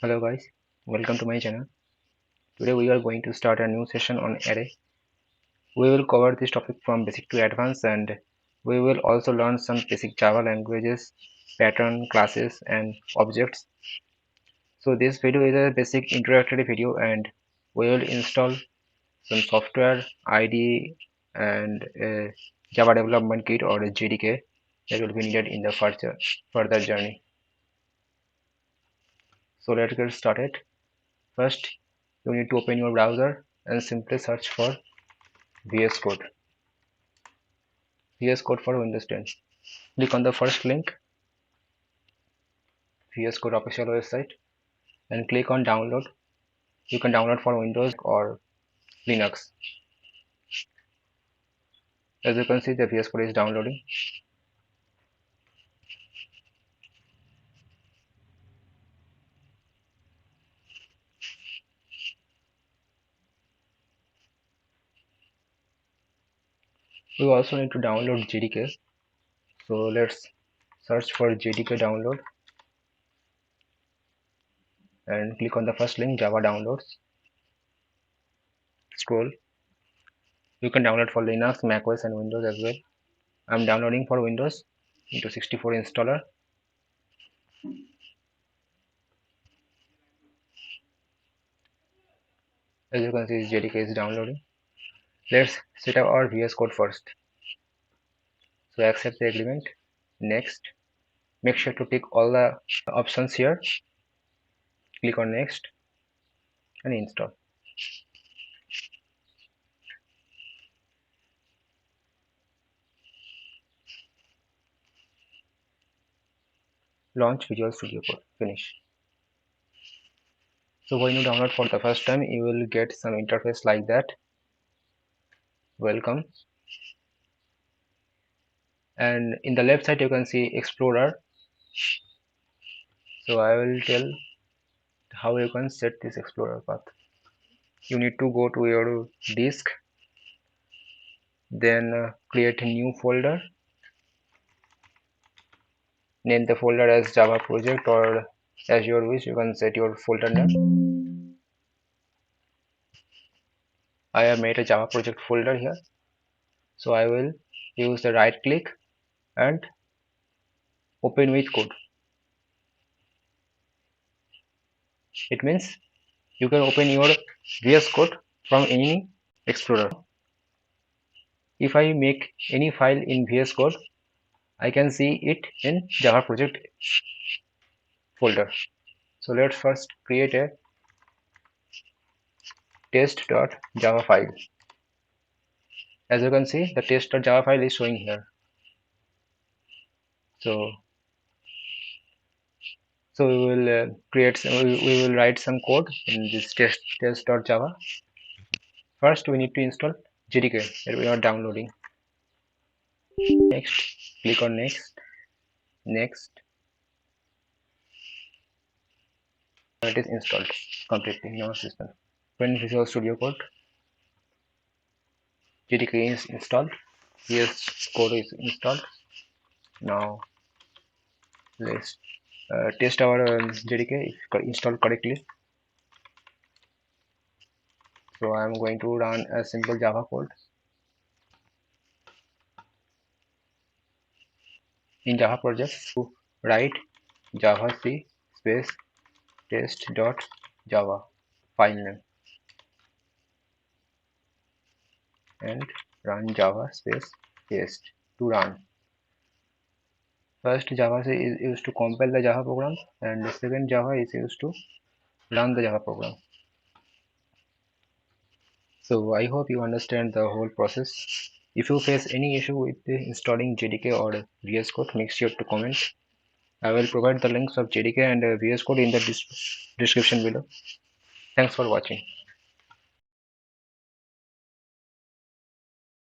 Hello guys, welcome to my channel. Today we are going to start a new session on array. We will cover this topic from basic to advanced, and we will also learn some basic Java languages, pattern, classes and objects. So this video is a basic introductory video, and we will install some software, IDE and a Java development kit or a JDK that will be needed in the further journey. So let's get started. First, you need to open your browser and simply search for VS Code. VS Code for Windows 10. Click on the first link, VS Code official website, and click on download. You can download for Windows or Linux. As you can see, the VS Code is downloading. We also need to download JDK. So let's search for JDK download and click on the first link, Java downloads. Scroll. You can download for Linux, macOS and Windows as well. I'm downloading for Windows into 64 installer. As you can see, JDK is downloading. Let's set up our VS Code first. So accept the agreement. Next. Make sure to tick all the options here. Click on next and install. Launch Visual Studio Code. Finish. So when you download for the first time, you will get some interface like that. Welcome. And in the left side you can see Explorer. So I will tell how you can set this Explorer path. You need to go to your disk, then create a new folder, name the folder as Java project or as your wish. You can set your folder name. I have made a Java project folder here, so I will use the right click and open with code. It means you can open your VS Code from any Explorer. If I make any file in VS Code, I can see it in Java project folder. So let's first create a test.java file. As you can see, the test.java file is showing here. So we will we will write some code in this test.java. First, we need to install JDK that we are downloading. Next, click on next. It is installed completely in our system. When Visual Studio Code, JDK is installed, VS Code is installed. Now let's test our JDK if installed correctly. So I am going to run a simple Java code. In Java project, to write javac space test.java file name and run java space test to run. First Java is used to compile the Java program, and the second Java is used to run the Java program. So I hope you understand the whole process. If you face any issue with installing JDK or VS Code, make sure to comment. I will provide the links of JDK and VS Code in the description below. Thanks for watching.